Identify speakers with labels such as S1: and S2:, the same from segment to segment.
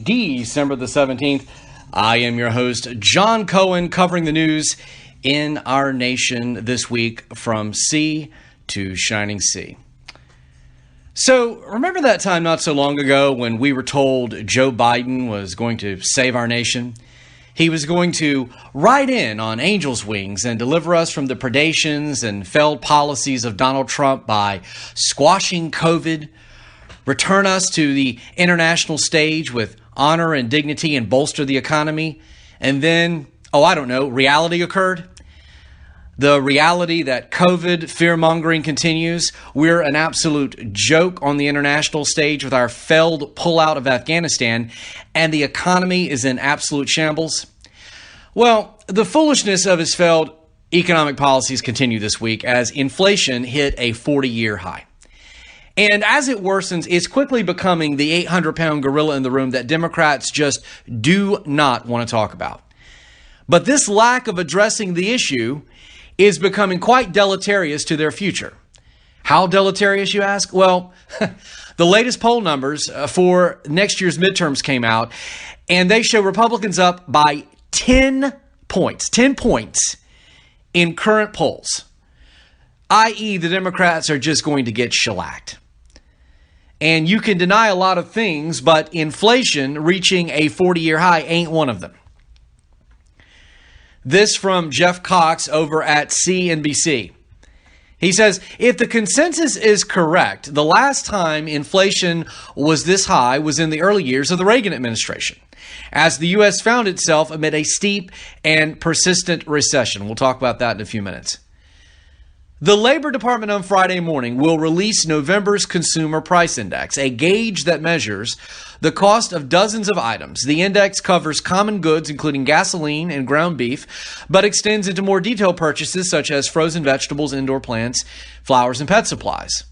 S1: December the 17th. I am your host, Jon Cohen, covering the news in our nation this week from sea to shining sea. So, remember that time not so long ago when we were told Joe Biden was going to save our nation? He was going to ride in on angel's wings and deliver us from the predations and failed policies of Donald Trump by squashing COVID, return us to the international stage with honor and dignity and bolster the economy. And then, reality occurred. The reality that COVID fear-mongering continues. We're an absolute joke on the international stage with our failed pullout of Afghanistan, and the economy is in absolute shambles. Well, the foolishness of his failed economic policies continue this week as inflation hit a 40-year high. And as it worsens, it's quickly becoming the 800-pound gorilla in the room that Democrats just do not want to talk about. But this lack of addressing the issue is becoming quite deleterious to their future. How deleterious, you ask? Well, the latest poll numbers for next year's midterms came out, and they show Republicans up by 10 points in current polls, i.e. the Democrats are just going to get shellacked. And you can deny a lot of things, but inflation reaching a 40-year high ain't one of them. This from Jeff Cox over at CNBC. He says, if the consensus is correct, the last time inflation was this high was in the early years of the Reagan administration, as the U.S. found itself amid a steep and persistent recession. We'll talk about that in a few minutes. The Labor Department on Friday morning will release November's Consumer Price Index, a gauge that measures the cost of dozens of items. The index covers common goods, including gasoline and ground beef, but extends into more detailed purchases such as frozen vegetables, indoor plants, flowers, and pet supplies.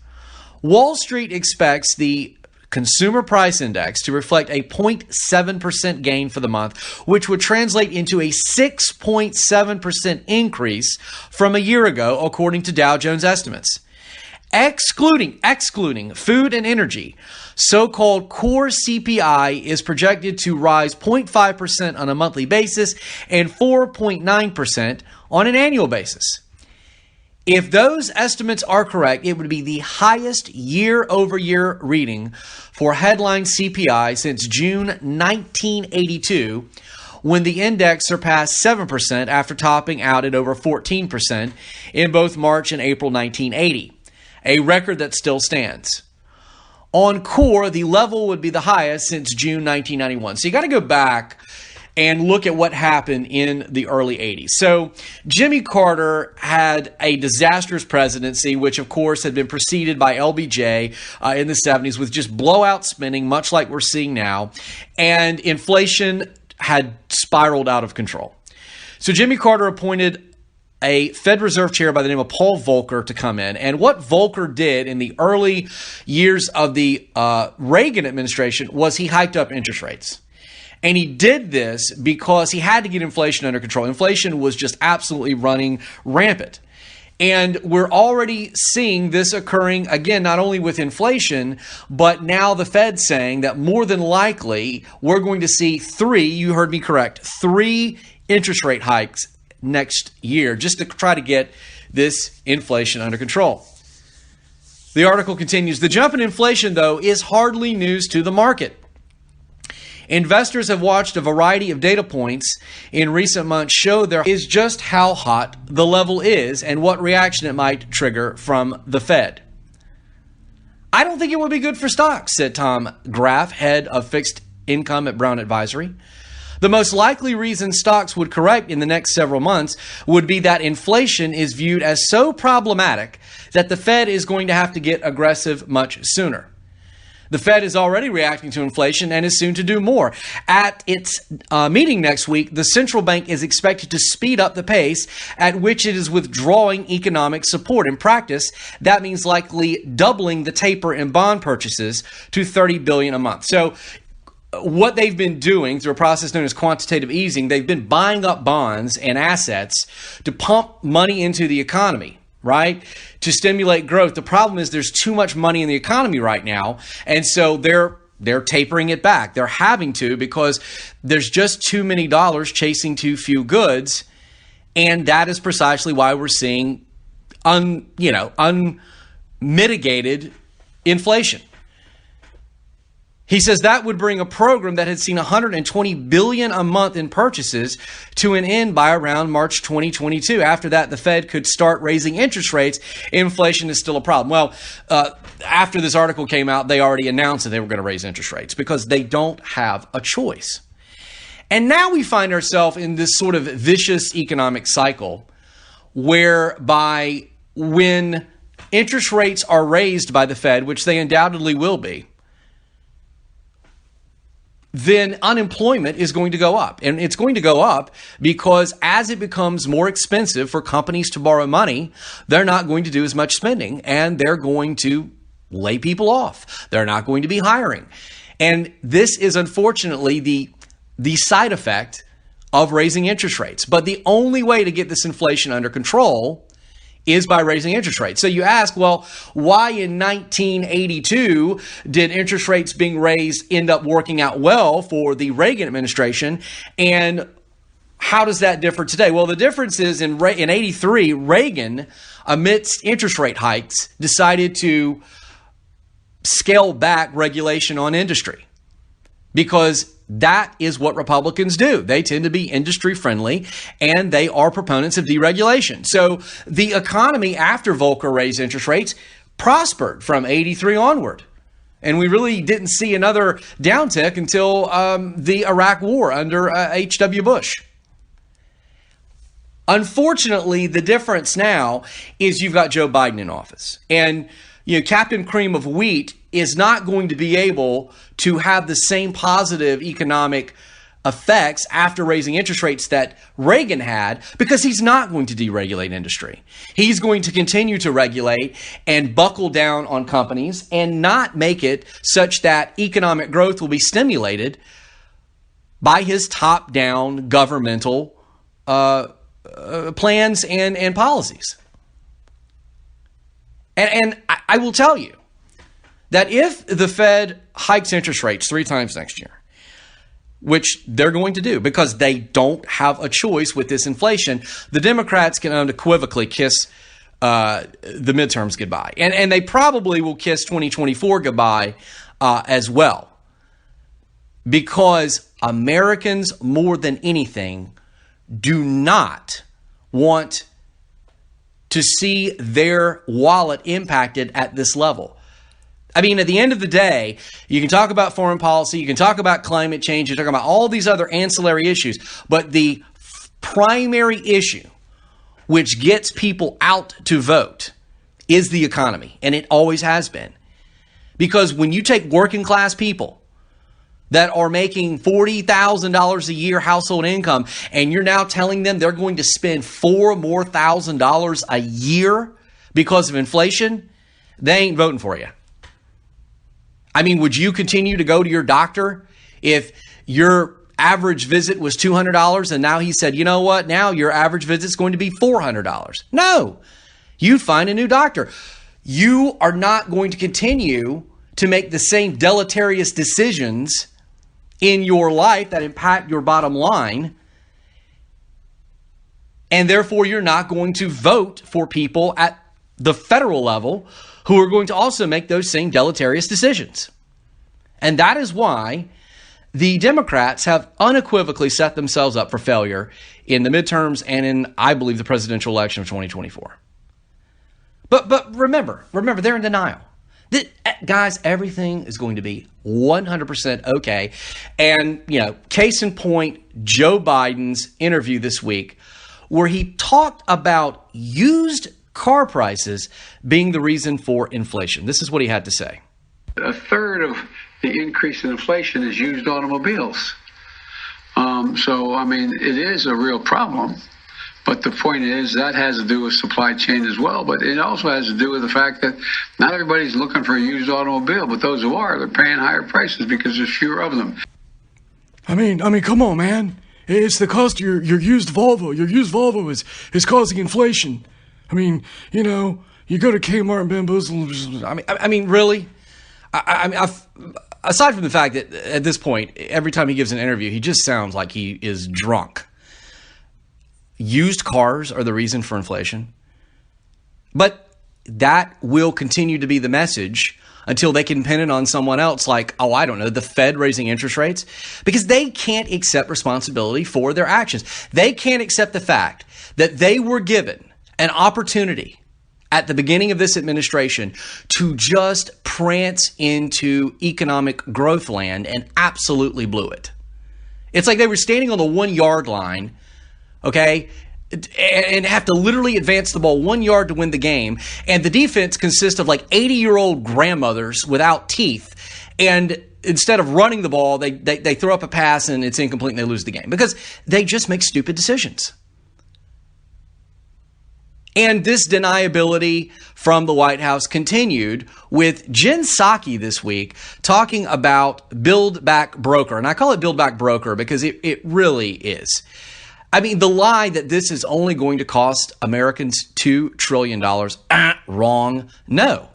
S1: Wall Street expects the Consumer Price Index to reflect a 0.7% gain for the month, which would translate into a 6.7% increase from a year ago, according to Dow Jones estimates. Excluding food and energy, so-called core CPI is projected to rise 0.5% on a monthly basis and 4.9% on an annual basis. If those estimates are correct, it would be the highest year-over-year reading for headline CPI since June 1982, when the index surpassed 7% after topping out at over 14% in both March and April 1980, a record that still stands. On core, the level would be the highest since June 1991. So you got to go back and look at what happened in the early 80s. So Jimmy Carter had a disastrous presidency, which of course had been preceded by LBJ in the 70s with just blowout spending, much like we're seeing now. And inflation had spiraled out of control. So Jimmy Carter appointed a Fed Reserve chair by the name of Paul Volcker to come in. And what Volcker did in the early years of the Reagan administration was he hiked up interest rates. And he did this because he had to get inflation under control. Inflation was just absolutely running rampant. And we're already seeing this occurring, again, not only with inflation, but now the Fed saying that more than likely we're going to see you heard me correct, 3 interest rate hikes next year just to try to get this inflation under control. The article continues, the jump in inflation, though, is hardly news to the market. Investors have watched a variety of data points in recent months show there is just how hot the level is and what reaction it might trigger from the Fed. I don't think it would be good for stocks, said Tom Graff, head of fixed income at Brown Advisory. The most likely reason stocks would correct in the next several months would be that inflation is viewed as so problematic that the Fed is going to have to get aggressive much sooner. The Fed is already reacting to inflation and is soon to do more. At its meeting next week, the central bank is expected to speed up the pace at which it is withdrawing economic support. In practice, that means likely doubling the taper in bond purchases to $30 billion a month. So what they've been doing through a process known as quantitative easing, they've been buying up bonds and assets to pump money into the economy, right? To stimulate growth. The problem is there's too much money in the economy right now. And so they're they're tapering it back. They're having to, because there's just too many dollars chasing too few goods. And that is precisely why we're seeing unmitigated inflation. He says that would bring a program that had seen $120 billion a month in purchases to an end by around March 2022. After that, the Fed could start raising interest rates. Inflation is still a problem. Well, after this article came out, they already announced that they were going to raise interest rates because they don't have a choice. And now we find ourselves in this sort of vicious economic cycle whereby when interest rates are raised by the Fed, which they undoubtedly will be, then unemployment is going to go up. And it's going to go up because as it becomes more expensive for companies to borrow money, they're not going to do as much spending and they're going to lay people off. They're not going to be hiring. And this is unfortunately the side effect of raising interest rates. But the only way to get this inflation under control is by raising interest rates. So you ask, well, why in 1982 did interest rates being raised end up working out well for the Reagan administration? And how does that differ today? Well, the difference is in 83, Reagan, amidst interest rate hikes, decided to scale back regulation on industry because that is what Republicans do. They tend to be industry friendly and they are proponents of deregulation. So the economy after Volcker raised interest rates prospered from 83 onward. And we really didn't see another downtick until the Iraq War under H.W. Bush. Unfortunately, the difference now is you've got Joe Biden in office. And Captain Cream of Wheat is not going to be able to have the same positive economic effects after raising interest rates that Reagan had because he's not going to deregulate industry. He's going to continue to regulate and buckle down on companies and not make it such that economic growth will be stimulated by his top-down governmental plans and policies. And I will tell you that if the Fed hikes interest rates 3 times next year, which they're going to do because they don't have a choice with this inflation, the Democrats can unequivocally kiss the midterms goodbye. And they probably will kiss 2024 goodbye as well. Because Americans, more than anything, do not want to see their wallet impacted at this level. I mean, at the end of the day, you can talk about foreign policy, you can talk about climate change, you're talking about all these other ancillary issues, but the primary issue which gets people out to vote is the economy, and it always has been. Because when you take working class people that are making $40,000 a year household income, and you're now telling them they're going to spend $4,000 more a year because of inflation, they ain't voting for you. I mean, would you continue to go to your doctor if your average visit was $200 and now he said, you know what, now your average visit is going to be $400? No, you find a new doctor. You are not going to continue to make the same deleterious decisions in your life that impact your bottom line. And therefore, you're not going to vote for people at the federal level who are going to also make those same deleterious decisions. And that is why the Democrats have unequivocally set themselves up for failure in the midterms and in, I believe, the presidential election of 2024. But remember, they're in denial. Guys, everything is going to be 100% okay. And, case in point, Joe Biden's interview this week, where he talked about used car prices being the reason for inflation. This is what he had to say.
S2: A third of the increase in inflation is used automobiles. It is a real problem. But the point is that has to do with supply chain as well. But it also has to do with the fact that not everybody's looking for a used automobile, but those who are, they're paying higher prices because there's fewer of them.
S3: I mean, come on, man. It's the cost of your used Volvo. Your used Volvo is causing inflation. I mean, you go to Kmart and bamboozle.
S1: I mean, really? aside from the fact that at this point, every time he gives an interview, he just sounds like he is drunk. Used cars are the reason for inflation. But that will continue to be the message until they can pin it on someone else like, oh, I don't know, the Fed raising interest rates, because they can't accept responsibility for their actions. They can't accept the fact that they were given an opportunity at the beginning of this administration to just prance into economic growth land and absolutely blew it. It's like they were standing on the 1 yard line, okay, and have to literally advance the ball 1 yard to win the game. And the defense consists of like 80-year-old grandmothers without teeth. And instead of running the ball, they throw up a pass and it's incomplete and they lose the game because they just make stupid decisions. And this deniability from the White House continued with Jen Psaki this week talking about Build Back Broker. And I call it Build Back Broker because it really is. I mean, the lie that this is only going to cost Americans $2 trillion, wrong. No.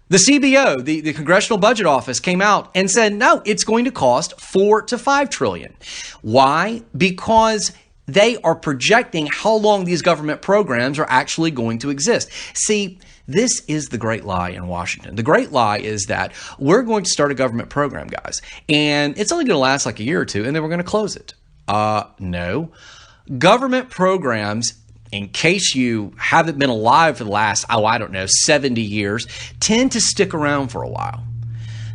S1: The CBO, the Congressional Budget Office, came out and said, no, it's going to cost $4 to $5 trillion. Why? Because they are projecting how long these government programs are actually going to exist. See, this is the great lie in Washington. The great lie is that we're going to start a government program, guys, and it's only going to last like a year or two, and then we're going to close it. No. Government programs, in case you haven't been alive for the last, 70 years, tend to stick around for a while.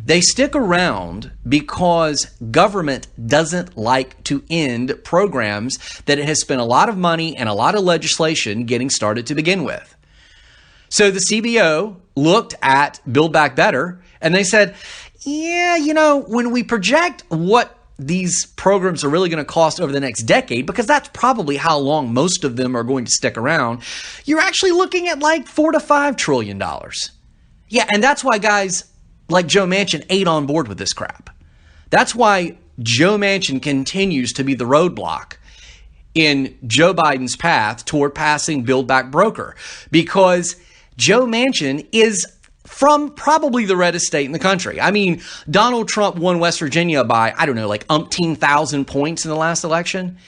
S1: They stick around because government doesn't like to end programs that it has spent a lot of money and a lot of legislation getting started to begin with. So the CBO looked at Build Back Better and they said, yeah, when we project what these programs are really going to cost over the next decade, because that's probably how long most of them are going to stick around, you're actually looking at like $4 to $5 trillion. Yeah, and that's why guys like Joe Manchin ate on board with this crap. That's why Joe Manchin continues to be the roadblock in Joe Biden's path toward passing Build Back Broker, because Joe Manchin is from probably the reddest state in the country. I mean, Donald Trump won West Virginia by, like umpteen thousand points in the last election.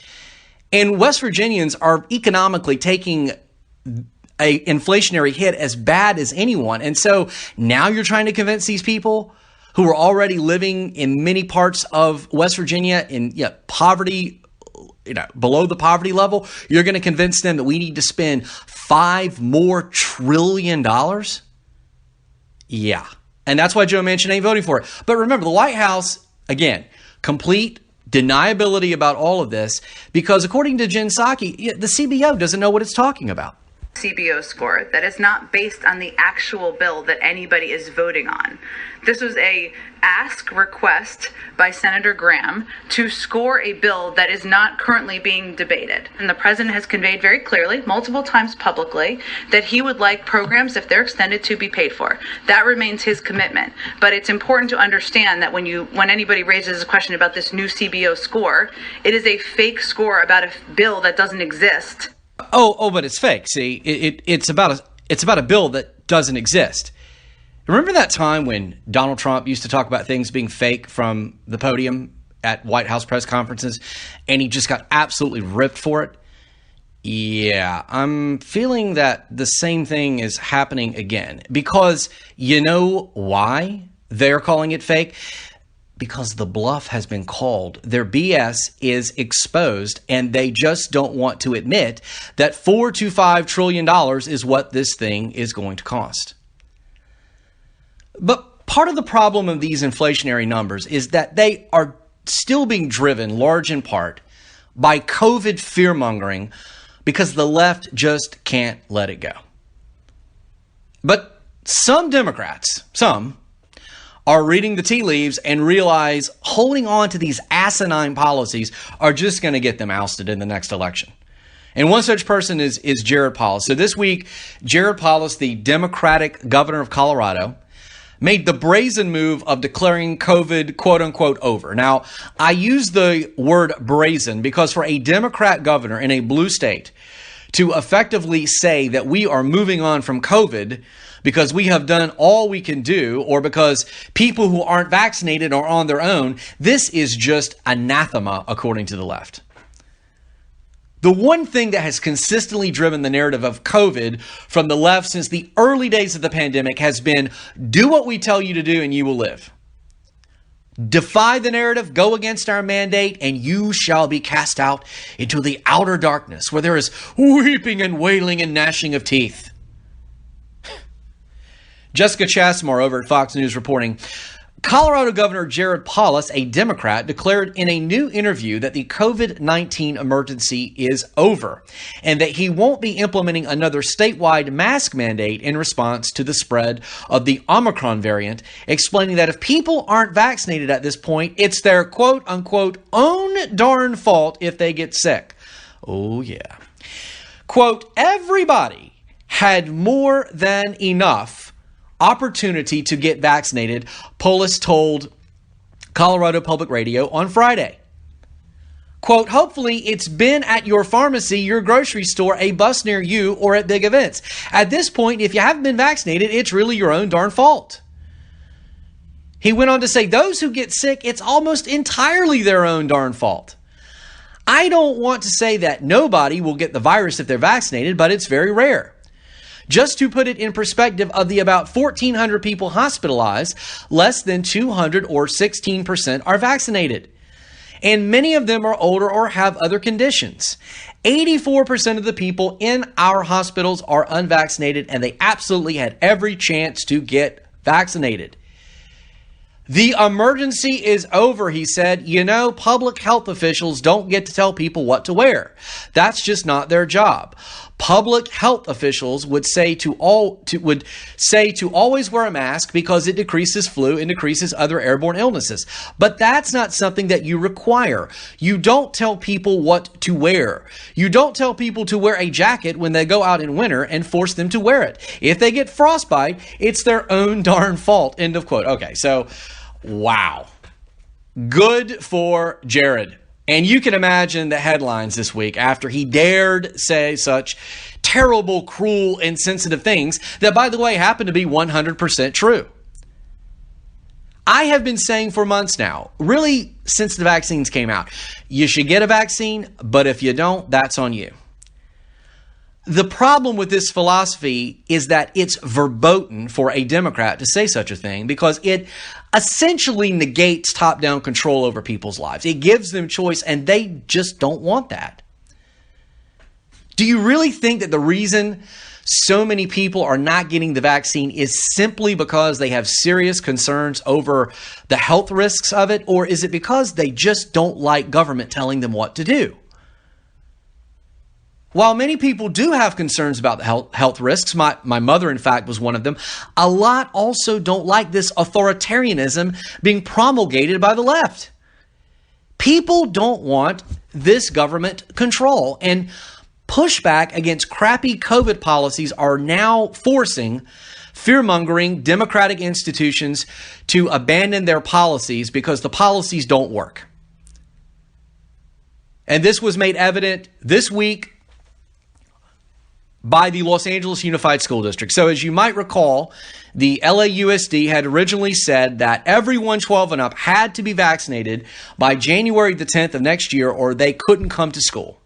S1: And West Virginians are economically taking a inflationary hit as bad as anyone. And so now you're trying to convince these people who are already living in many parts of West Virginia in poverty, below the poverty level, you're going to convince them that we need to spend $5 more trillion. Yeah. And that's why Joe Manchin ain't voting for it. But remember, the White House, again, complete deniability about all of this, because according to Jen Psaki, the CBO doesn't know what it's talking about.
S4: CBO score that is not based on the actual bill that anybody is voting on. This was a request by Senator Graham to score a bill that is not currently being debated. And the president has conveyed very clearly, multiple times publicly, that he would like programs, if they're extended, to be paid for. That remains his commitment. But it's important to understand that when anybody raises a question about this new CBO score, it is a fake score about a bill that doesn't exist.
S1: Oh, but it's fake. See, it's about a bill that doesn't exist. Remember that time when Donald Trump used to talk about things being fake from the podium at White House press conferences, and he just got absolutely ripped for it? Yeah, I'm feeling that the same thing is happening again. Because you know why they're calling it fake? Because the bluff has been called. Their BS is exposed, and they just don't want to admit that $4 to $5 trillion is what this thing is going to cost. But part of the problem of these inflationary numbers is that they are still being driven, large in part, by COVID fear-mongering, because the left just can't let it go. But some Democrats, are reading the tea leaves and realize holding on to these asinine policies are just going to get them ousted in the next election. And one such person is Jared Polis. So this week, Jared Polis, the Democratic governor of Colorado, made the brazen move of declaring COVID, quote unquote, over. Now, I use the word brazen because for a Democrat governor in a blue state to effectively say that we are moving on from COVID because we have done all we can do, or because people who aren't vaccinated are on their own. This is just anathema, according to the left. The one thing that has consistently driven the narrative of COVID from the left since the early days of the pandemic has been, do what we tell you to do and you will live. Defy the narrative, go against our mandate, and you shall be cast out into the outer darkness where there is weeping and wailing and gnashing of teeth. Jessica Chasmore over at Fox News reporting, Colorado Governor Jared Polis, a Democrat, declared in a new interview that the COVID-19 emergency is over and that he won't be implementing another statewide mask mandate in response to the spread of the Omicron variant, explaining that if people aren't vaccinated at this point, it's their quote-unquote own darn fault if they get sick. Oh, yeah. Quote, everybody had more than enough opportunity to get vaccinated, Polis told Colorado Public Radio on Friday. Quote, hopefully it's been at your pharmacy, your grocery store, a bus near you, or at big events. At this point, if you haven't been vaccinated, it's really your own darn fault. He went on to say, those who get sick, it's almost entirely their own darn fault. I don't want to say that nobody will get the virus if they're vaccinated, but it's very rare. Just to put it in perspective, of the about 1,400 people hospitalized, less than 200 or 16% are vaccinated. And many of them are older or have other conditions. 84% of the people in our hospitals are unvaccinated, and they absolutely had every chance to get vaccinated. The emergency is over, he said. You know, public health officials don't get to tell people what to wear. That's just not their job. Public health officials would say to always wear a mask because it decreases flu and decreases other airborne illnesses. But that's not something that you require. You don't tell people what to wear. You don't tell people to wear a jacket when they go out in winter and force them to wear it. If they get frostbite, it's their own darn fault. End of quote. Okay, so wow. Good for Jared. And you can imagine the headlines this week after he dared say such terrible, cruel, insensitive things that, by the way, happen to be 100% true. I have been saying for months now, really since the vaccines came out, you should get a vaccine, but if you don't, that's on you. The problem with this philosophy is that it's verboten for a Democrat to say such a thing because it essentially negates top-down control over people's lives. It gives them choice, and they just don't want that. Do you really think that the reason so many people are not getting the vaccine is simply because they have serious concerns over the health risks of it, or is it because they just don't like government telling them what to do? While many people do have concerns about the health risks, my mother, in fact, was one of them, a lot also don't like this authoritarianism being promulgated by the left. People don't want this government control, and pushback against crappy COVID policies are now forcing fear-mongering Democratic institutions to abandon their policies because the policies don't work. And this was made evident this week by the Los Angeles Unified School District. So as you might recall, the LAUSD had originally said that everyone 12 and up had to be vaccinated by January the 10th of next year or they couldn't come to school.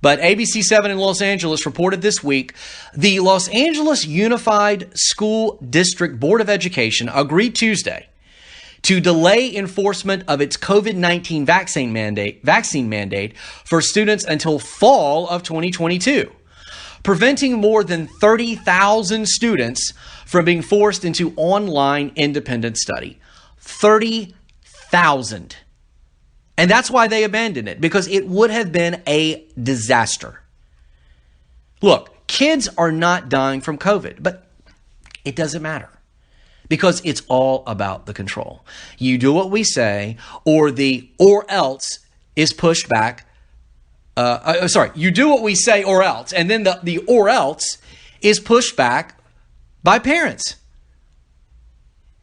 S1: But ABC7 in Los Angeles reported this week, the Los Angeles Unified School District Board of Education agreed Tuesday to delay enforcement of its COVID-19 vaccine mandate for students until fall of 2022. Preventing more than 30,000 students from being forced into online independent study. 30,000. And that's why they abandoned it, because it would have been a disaster. Look, kids are not dying from COVID, but it doesn't matter because it's all about the control. You do what we say, or else is pushed back. You do what we say or else. And then the or else is pushed back by parents.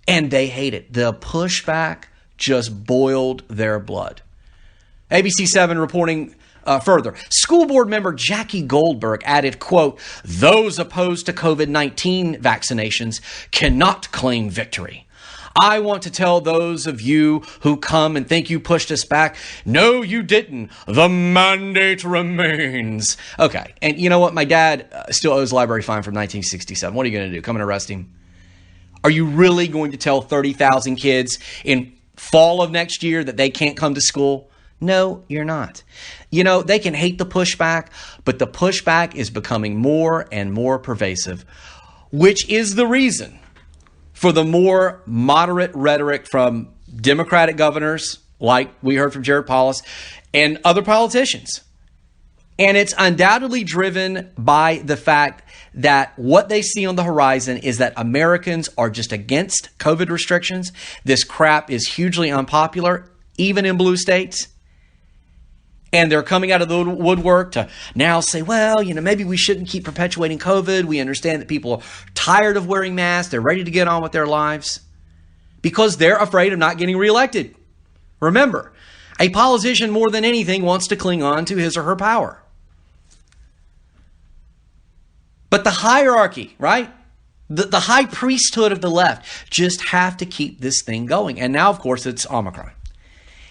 S1: And they hate it. The pushback just boiled their blood. ABC7 reporting further. School board member Jackie Goldberg added, quote, "Those opposed to COVID-19 vaccinations cannot claim victory. I want to tell those of you who come and think you pushed us back, no, you didn't. The mandate remains." Okay, and you know what? My dad still owes a library fine from 1967. What are you going to do? Come and arrest him? Are you really going to tell 30,000 kids in fall of next year that they can't come to school? No, you're not. You know, they can hate the pushback, but the pushback is becoming more and more pervasive, which is the reason for the more moderate rhetoric from Democratic governors, like we heard from Jared Polis, and other politicians. And it's undoubtedly driven by the fact that what they see on the horizon is that Americans are just against COVID restrictions. This crap is hugely unpopular, even in blue states. And they're coming out of the woodwork to now say, well, you know, maybe we shouldn't keep perpetuating COVID. We understand that people are tired of wearing masks. They're ready to get on with their lives because they're afraid of not getting reelected. Remember, a politician more than anything wants to cling on to his or her power. But the hierarchy, right? The high priesthood of the left just have to keep this thing going. And now, of course, it's Omicron.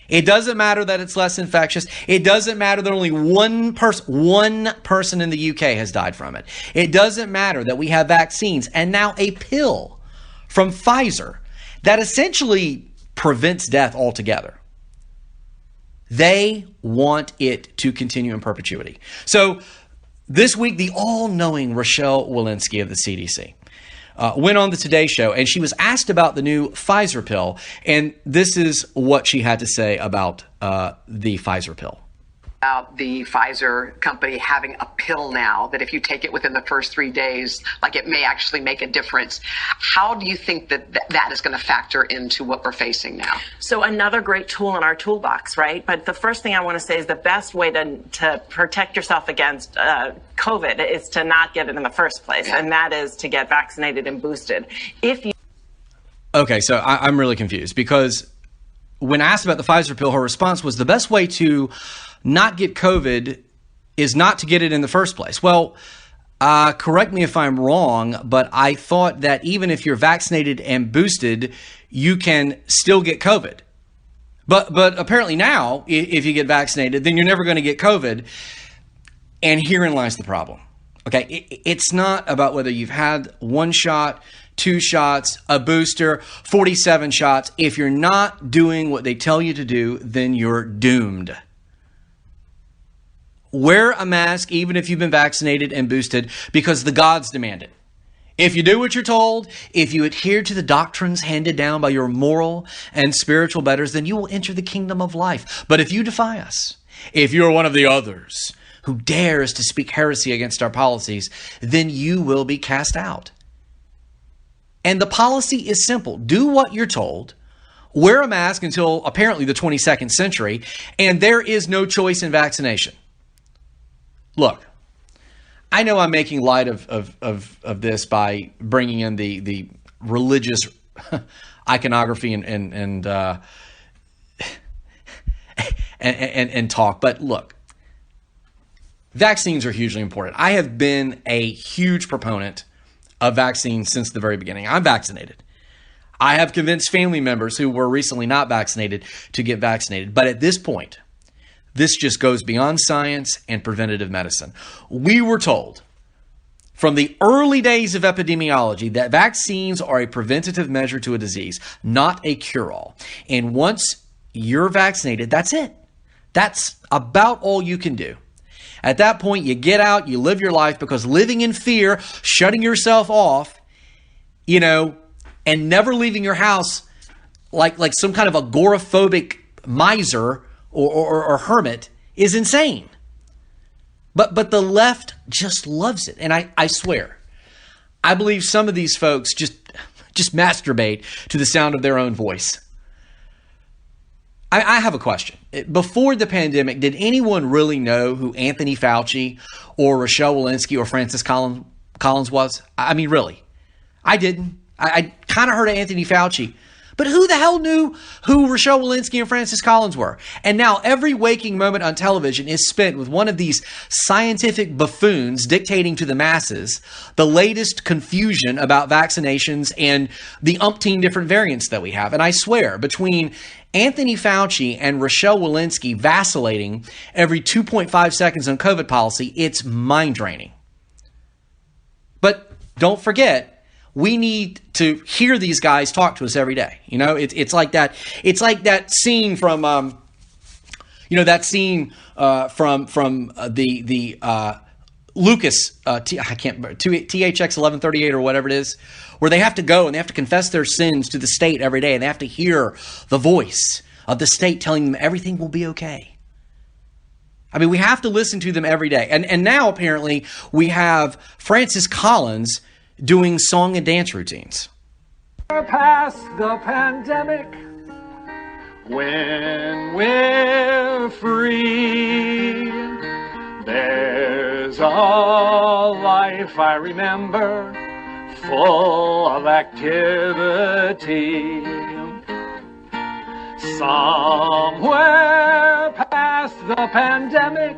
S1: It doesn't matter that it's less infectious. It doesn't matter that only one person in the UK has died from it. It doesn't matter that we have vaccines and now a pill from Pfizer that essentially prevents death altogether. They want it to continue in perpetuity. So this week, the all-knowing Rochelle Walensky of the CDC went on the Today Show, and she was asked about the new Pfizer pill, and this is what she had to say about the Pfizer pill.
S5: About the Pfizer company having a pill now that if you take it within the first 3 days, like it may actually make a difference. How do you think that is going to factor into what we're facing now?
S6: So another great tool in our toolbox, right? But the first thing I want to say is the best way to protect yourself against COVID is to not get it in the first place. Yeah. And that is to get vaccinated and boosted.
S1: Okay, so I'm really confused because when asked about the Pfizer pill, her response was the best way to not get COVID is not to get it in the first place. Well, correct me if I'm wrong, but I thought that even if you're vaccinated and boosted, you can still get COVID. But apparently now, if you get vaccinated, then you're never going to get COVID. And herein lies the problem. Okay, it's not about whether you've had one shot, 2 shots, a booster, 47 shots. If you're not doing what they tell you to do, then you're doomed. Wear a mask even if you've been vaccinated and boosted because the gods demand it. If you do what you're told, if you adhere to the doctrines handed down by your moral and spiritual betters, then you will enter the kingdom of life. But if you defy us, if you're one of the others who dares to speak heresy against our policies, then you will be cast out. And the policy is simple. Do what you're told. Wear a mask until apparently the 22nd century, and there is no choice in vaccination. Look, I know I'm making light of this by bringing in the religious iconography and talk, but look, vaccines are hugely important. I have been a huge proponent of vaccines since the very beginning. I'm vaccinated. I have convinced family members who were recently not vaccinated to get vaccinated, but at this point, this just goes beyond science and preventative medicine. We were told from the early days of epidemiology that vaccines are a preventative measure to a disease, not a cure-all. And once you're vaccinated, that's it. That's about all you can do. At that point, you get out, you live your life, because living in fear, shutting yourself off, and never leaving your house like some kind of agoraphobic miser or hermit is insane. But the left just loves it. And I swear, I believe some of these folks just masturbate to the sound of their own voice. I have a question. Before the pandemic, did anyone really know who Anthony Fauci or Rochelle Walensky or Francis Collins was? I mean, really. I didn't. I kind of heard of Anthony Fauci, But who the hell knew who Rochelle Walensky and Francis Collins were? And now every waking moment on television is spent with one of these scientific buffoons dictating to the masses the latest confusion about vaccinations and the umpteen different variants that we have. And I swear, between Anthony Fauci and Rochelle Walensky vacillating every 2.5 seconds on COVID policy, it's mind-draining. But don't forget, we need to hear these guys talk to us every day. You know, it's like that. It's like that scene from, that scene from the Lucas, I can't remember, THX 1138 or whatever it is, where they have to go and they have to confess their sins to the state every day, and they have to hear the voice of the state telling them everything will be okay. I mean, we have to listen to them every day. And now apparently we have Francis Collins doing song and dance routines.
S7: Past the pandemic, when we're free, there's a life I remember, full of activity. Somewhere past the pandemic,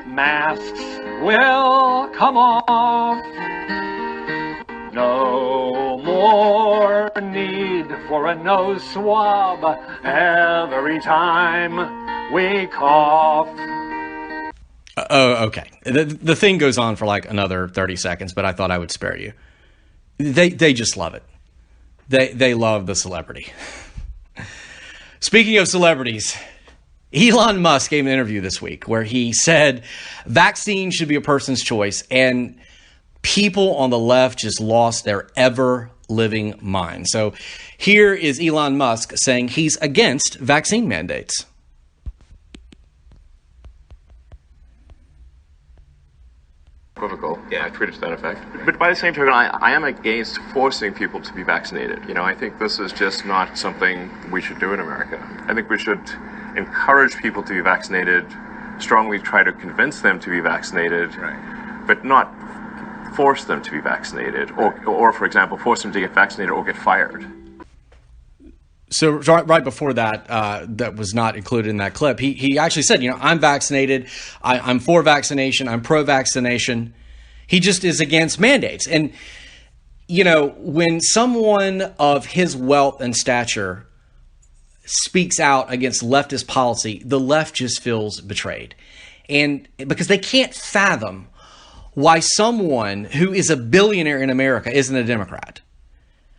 S7: masks will come off. No more need for a nose swab every time we cough.
S1: Oh, okay. The thing goes on for like another 30 seconds, but I thought I would spare you. They just love it. They love the celebrity. Speaking of celebrities, Elon Musk gave an interview this week where he said vaccine should be a person's choice, and people on the left just lost their ever-living mind. So here is Elon Musk saying he's against vaccine mandates.
S8: Equivocal. Yeah, treat it to that effect. But by the same token, I am against forcing people to be vaccinated. You know, I think this is just not something we should do in America. I think we should encourage people to be vaccinated, strongly try to convince them to be vaccinated, right, but not force them to be vaccinated, or for example, force them to get vaccinated or get fired.
S1: So right before that, that was not included in that clip, he actually said, I'm vaccinated, I'm for vaccination, I'm pro-vaccination. He just is against mandates. And, when someone of his wealth and stature speaks out against leftist policy, the left just feels betrayed. And because they can't fathom why someone who is a billionaire in America isn't a Democrat,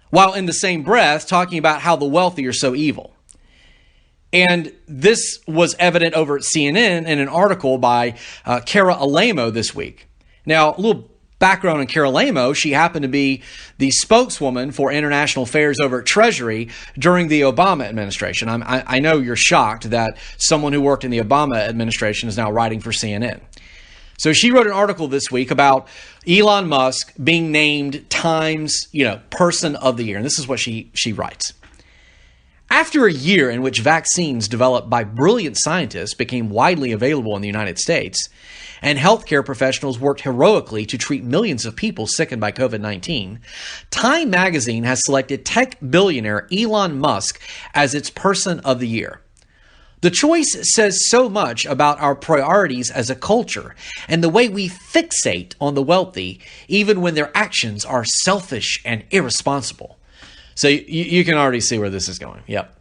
S1: while in the same breath talking about how the wealthy are so evil. And this was evident over at CNN in an article by Cara Alamo this week. Now, a little background on Cara Alamo: she happened to be the spokeswoman for international affairs over at Treasury during the Obama administration. I know you're shocked that someone who worked in the Obama administration is now writing for CNN. So she wrote an article this week about Elon Musk being named Time's, Person of the Year. And this is what she writes. After a year in which vaccines developed by brilliant scientists became widely available in the United States, and healthcare professionals worked heroically to treat millions of people sickened by COVID-19, Time magazine has selected tech billionaire Elon Musk as its Person of the Year. The choice says so much about our priorities as a culture and the way we fixate on the wealthy, even when their actions are selfish and irresponsible. So you can already see where this is going. Yep.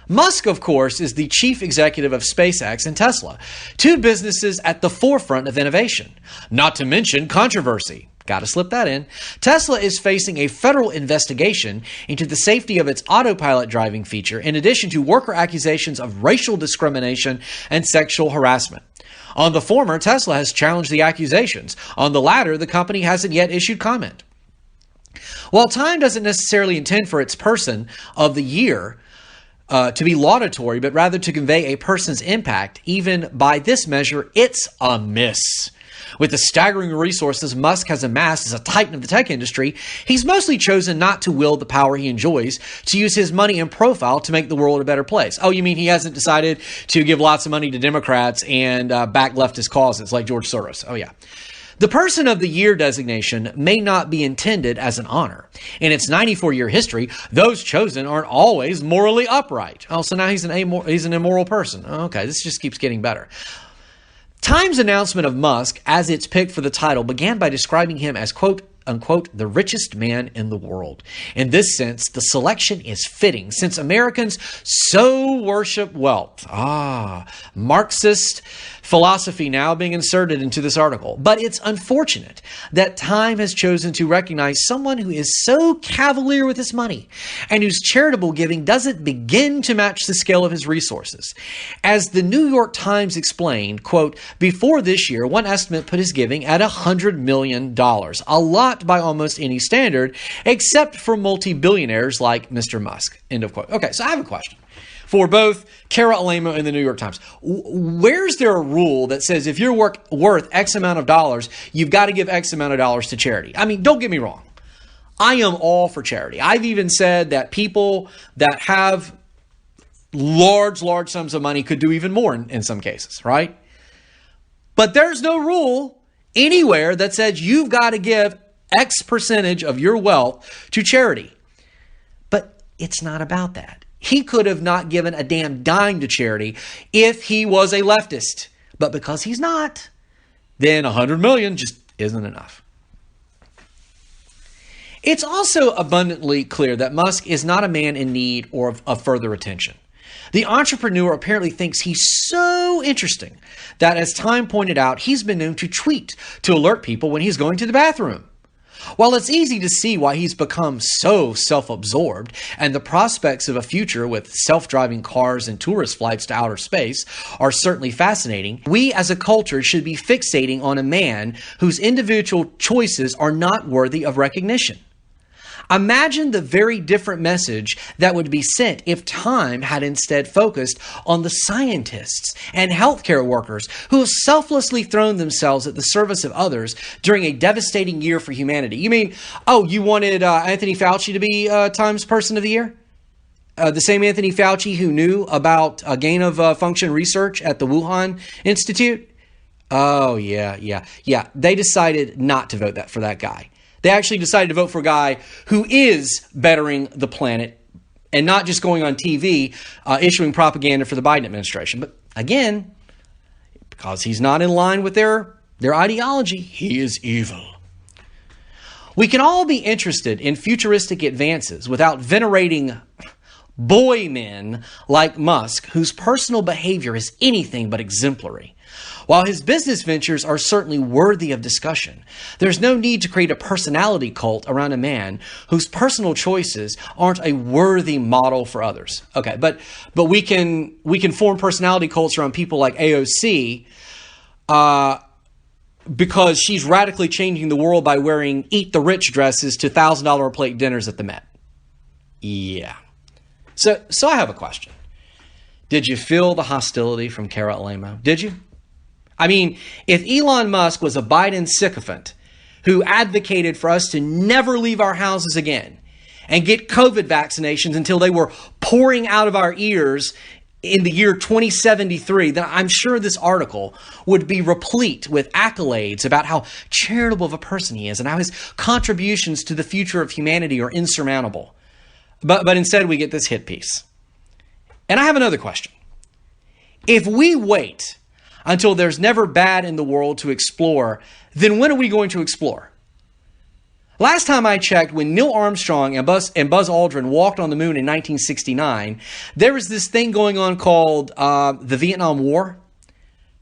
S1: Musk, of course, is the chief executive of SpaceX and Tesla, two businesses at the forefront of innovation, not to mention controversy. Got to slip that in. Tesla is facing a federal investigation into the safety of its autopilot driving feature, in addition to worker accusations of racial discrimination and sexual harassment. On the former, Tesla has challenged the accusations. On the latter, the company hasn't yet issued comment. While Time doesn't necessarily intend for its Person of the Year to be laudatory, but rather to convey a person's impact, even by this measure, it's a miss. With the staggering resources Musk has amassed as a titan of the tech industry, he's mostly chosen not to wield the power he enjoys to use his money and profile to make the world a better place. Oh, you mean he hasn't decided to give lots of money to Democrats and back leftist causes like George Soros? Oh, yeah. The Person of the Year designation may not be intended as an honor. In its 94-year history, those chosen aren't always morally upright. Oh, so now he's an immoral person. Okay, this just keeps getting better. Time's announcement of Musk as its pick for the title began by describing him as, quote, unquote, the richest man in the world. In this sense, the selection is fitting since Americans so worship wealth. Marxist philosophy now being inserted into this article. But it's unfortunate that Time has chosen to recognize someone who is so cavalier with his money and whose charitable giving doesn't begin to match the scale of his resources. As the New York Times explained, quote, before this year, one estimate put his giving at $100 million, a lot by almost any standard, except for multi-billionaires like Mr. Musk, end of quote. Okay, so I have a question for both Kara Alamo and the New York Times. Where's there a rule that says if you're worth X amount of dollars, you've got to give X amount of dollars to charity? I mean, don't get me wrong. I am all for charity. I've even said that people that have large sums of money could do even more in some cases, right? But there's no rule anywhere that says you've got to give X percentage of your wealth to charity. But it's not about that. He could have not given a damn dime to charity if he was a leftist. But because he's not, then $100 million just isn't enough. It's also abundantly clear that Musk is not a man in need of further attention. The entrepreneur apparently thinks he's so interesting that, as Time pointed out, he's been known to tweet to alert people when he's going to the bathroom. While it's easy to see why he's become so self-absorbed, and the prospects of a future with self-driving cars and tourist flights to outer space are certainly fascinating, we as a culture should be fixating on a man whose individual choices are not worthy of recognition. Imagine the very different message that would be sent if Time had instead focused on the scientists and healthcare workers who have selflessly thrown themselves at the service of others during a devastating year for humanity. You mean, you wanted Anthony Fauci to be Time's Person of the Year? The same Anthony Fauci who knew about gain of function research at the Wuhan Institute? Oh, yeah. They decided not to vote for that guy. They actually decided to vote for a guy who is bettering the planet and not just going on TV issuing propaganda for the Biden administration. But again, because he's not in line with their ideology, he is evil. We can all be interested in futuristic advances without venerating boy men like Musk, whose personal behavior is anything but exemplary. While his business ventures are certainly worthy of discussion, there's no need to create a personality cult around a man whose personal choices aren't a worthy model for others. Okay, but we can form personality cults around people like AOC because she's radically changing the world by wearing eat the rich dresses to $1,000 a plate dinners at the Met. Yeah. So I have a question. Did you feel the hostility from Kara Alamo? Did you? I mean, if Elon Musk was a Biden sycophant who advocated for us to never leave our houses again and get COVID vaccinations until they were pouring out of our ears in the year 2073, then I'm sure this article would be replete with accolades about how charitable of a person he is and how his contributions to the future of humanity are insurmountable. But instead we get this hit piece. And I have another question. If we wait until there's never bad in the world to explore, then when are we going to explore? Last time I checked, when Neil Armstrong and Buzz Aldrin walked on the moon in 1969, there was this thing going on called the Vietnam War.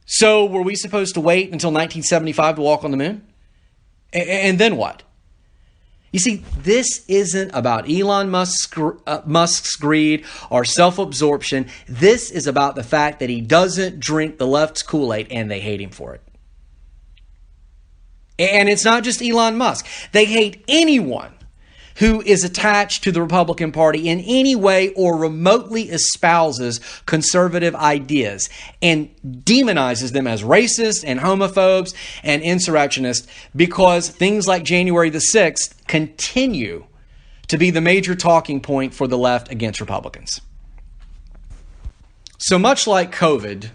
S1: So were we supposed to wait until 1975 to walk on the moon? And then what? You see, this isn't about Elon Musk's greed or self-absorption. This is about the fact that he doesn't drink the left's Kool-Aid and they hate him for it. And it's not just Elon Musk. They hate anyone who is attached to the Republican Party in any way or remotely espouses conservative ideas and demonizes them as racist and homophobes and insurrectionists because things like January the 6th continue to be the major talking point for the left against Republicans. So much like COVID,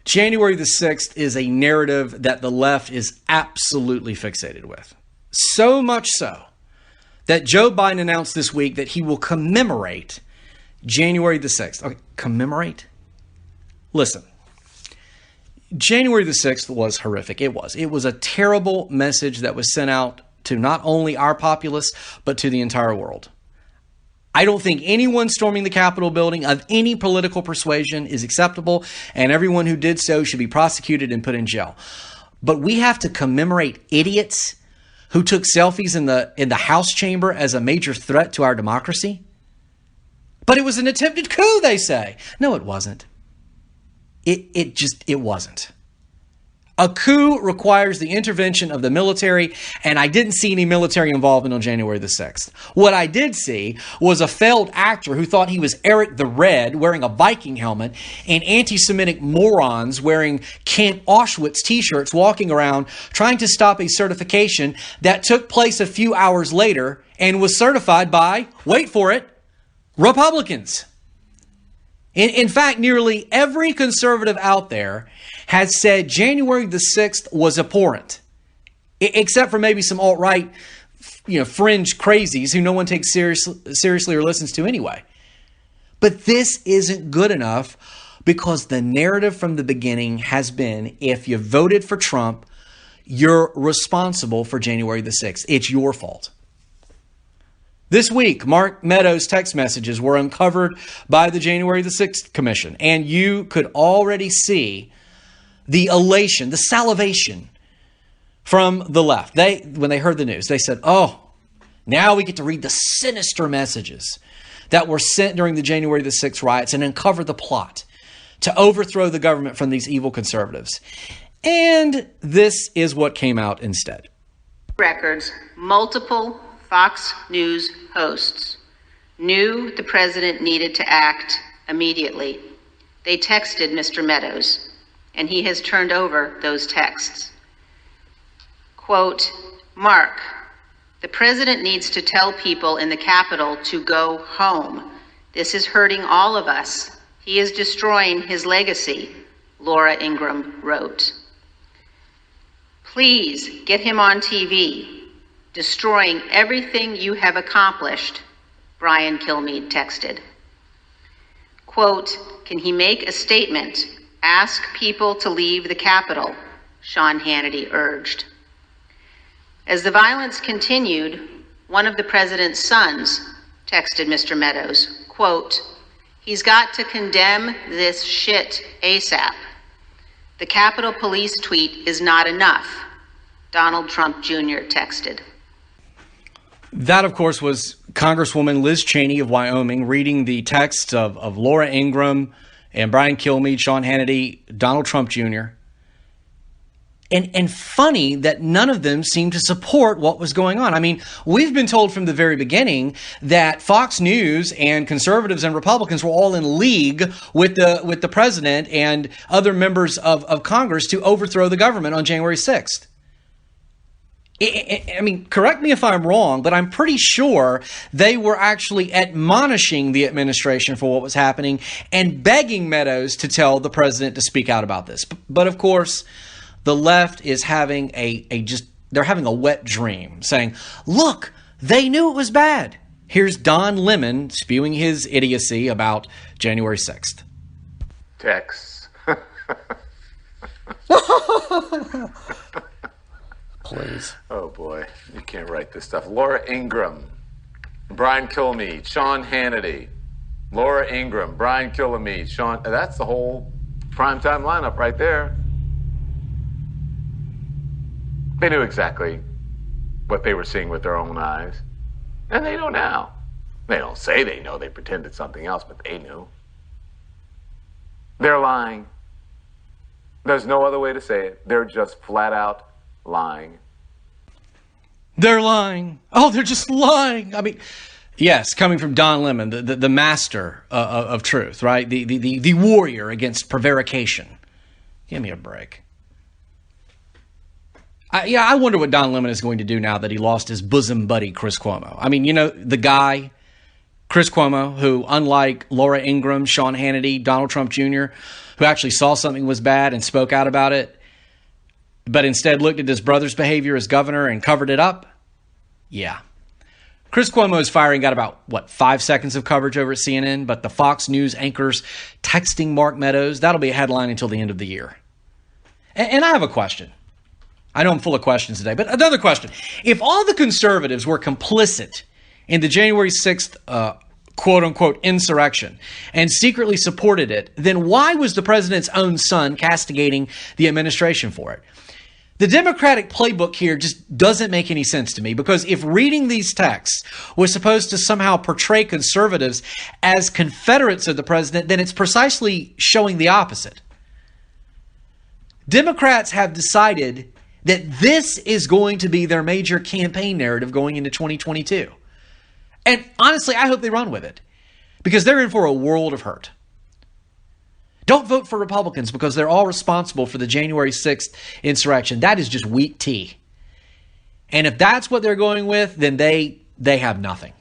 S1: January the 6th is a narrative that the left is absolutely fixated with. So much so that Joe Biden announced this week that he will commemorate January the 6th. Okay, commemorate? Listen, January the 6th was horrific. It was. It was a terrible message that was sent out to not only our populace, but to the entire world. I don't think anyone storming the Capitol building of any political persuasion is acceptable, and everyone who did so should be prosecuted and put in jail. But we have to commemorate idiots who took selfies in the House chamber as a major threat to our democracy. But it was an attempted coup, they say. No, it wasn't. It wasn't. A coup requires the intervention of the military, and I didn't see any military involvement on January the 6th. What I did see was a failed actor who thought he was Eric the Red wearing a Viking helmet and anti-Semitic morons wearing Camp Auschwitz t-shirts walking around trying to stop a certification that took place a few hours later and was certified by, wait for it, Republicans. In fact, nearly every conservative out there has said January the 6th was abhorrent, except for maybe some alt-right, fringe crazies who no one takes seriously or listens to anyway. But this isn't good enough because the narrative from the beginning has been, if you voted for Trump, you're responsible for January the 6th. It's your fault. This week, Mark Meadows' text messages were uncovered by the January the 6th Commission, and you could already see the elation, the salivation from the left. When they heard the news, they said, oh, now we get to read the sinister messages that were sent during the January the 6th riots and uncover the plot to overthrow the government from these evil conservatives. And this is what came out instead.
S9: Records, multiple Fox News hosts knew the president needed to act immediately. They texted Mr. Meadows, and he has turned over those texts. Quote, Mark, the president needs to tell people in the Capitol to go home. This is hurting all of us. He is destroying his legacy, Laura Ingraham wrote. Please get him on TV. Destroying everything you have accomplished, Brian Kilmeade texted. Quote, can he make a statement? Ask people to leave the Capitol, Sean Hannity urged. As the violence continued, one of the president's sons texted Mr. Meadows, quote, he's got to condemn this shit ASAP. The Capitol Police tweet is not enough, Donald Trump Jr. texted.
S1: That, of course, was Congresswoman Liz Cheney of Wyoming reading the texts of Laura Ingraham and Brian Kilmeade, Sean Hannity, Donald Trump Jr. And funny that none of them seemed to support what was going on. I mean, we've been told from the very beginning that Fox News and conservatives and Republicans were all in league with the president and other members of Congress to overthrow the government on January 6th. I mean, correct me if I'm wrong, but I'm pretty sure they were actually admonishing the administration for what was happening and begging Meadows to tell the president to speak out about this. But of course, the left is having they're having a wet dream, saying, look, they knew it was bad. Here's Don Lemon spewing his idiocy about January 6th.
S8: Texts.
S1: Please.
S10: Oh, boy. You can't write this stuff. Laura Ingraham, Brian Kilmeade, Sean Hannity, Laura Ingraham, Brian Kilmeade, Sean... That's the whole primetime lineup right there. They knew exactly what they were seeing with their own eyes. And they know now. They don't say they know. They pretended something else, but they knew. They're lying. There's no other way to say it. They're just flat out lying.
S1: They're lying. Oh, they're just lying. I mean, yes, coming from Don Lemon, the master of truth, right? The warrior against prevarication. Give me a break. I wonder what Don Lemon is going to do now that he lost his bosom buddy, Chris Cuomo. I mean, the guy, Chris Cuomo, who, unlike Laura Ingraham, Sean Hannity, Donald Trump Jr., who actually saw something was bad and spoke out about it, but instead looked at his brother's behavior as governor and covered it up? Yeah. Chris Cuomo's firing got about, 5 seconds of coverage over at CNN, but the Fox News anchor's texting Mark Meadows, that'll be a headline until the end of the year. And I have a question. I know I'm full of questions today, but another question. If all the conservatives were complicit in the January 6th quote-unquote insurrection and secretly supported it, then why was the president's own son castigating the administration for it? The Democratic playbook here just doesn't make any sense to me, because if reading these texts was supposed to somehow portray conservatives as Confederates of the president, then it's precisely showing the opposite. Democrats have decided that this is going to be their major campaign narrative going into 2022. And honestly, I hope they run with it, because they're in for a world of hurt. Don't vote for Republicans because they're all responsible for the January 6th insurrection. That is just weak tea. And if that's what they're going with, then they have nothing.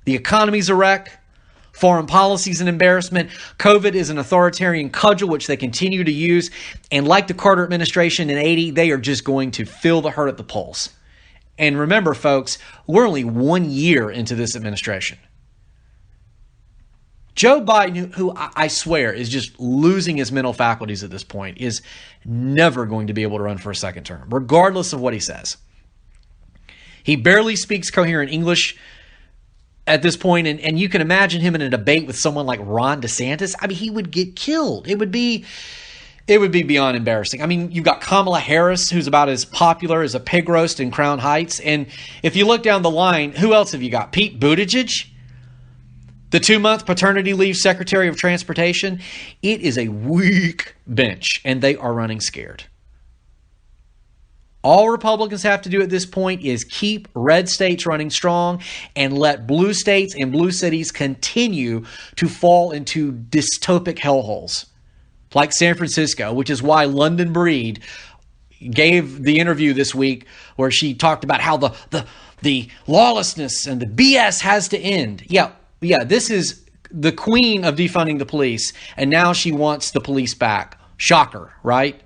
S1: The economy's a wreck. Foreign policy is an embarrassment. COVID is an authoritarian cudgel, which they continue to use. And like the Carter administration in '80, they are just going to feel the hurt at the polls. And remember, folks, we're only 1 year into this administration. Joe Biden, who I swear is just losing his mental faculties at this point, is never going to be able to run for a second term, regardless of what he says. He barely speaks coherent English at this point, and you can imagine him in a debate with someone like Ron DeSantis. I mean, he would get killed. It would be beyond embarrassing. I mean, you've got Kamala Harris, who's about as popular as a pig roast in Crown Heights. And if you look down the line, who else have you got? Pete Buttigieg, the 2-month paternity leave Secretary of Transportation. It is a weak bench, and they are running scared. All Republicans have to do at this point is keep red states running strong and let blue states and blue cities continue to fall into dystopic hellholes, like San Francisco, which is why London Breed gave the interview this week where she talked about how the lawlessness and the BS has to end. Yeah, this is the queen of defunding the police, and now she wants the police back. Shocker, right?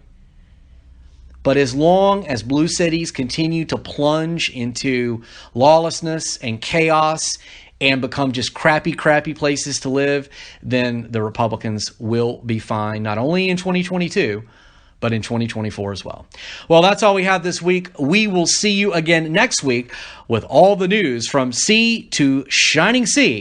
S1: But as long as blue cities continue to plunge into lawlessness and chaos and become just crappy places to live, then the Republicans will be fine, not only in 2022, but in 2024 as well. Well, that's all we have this week. We will see you again next week with all the news from sea to shining sea.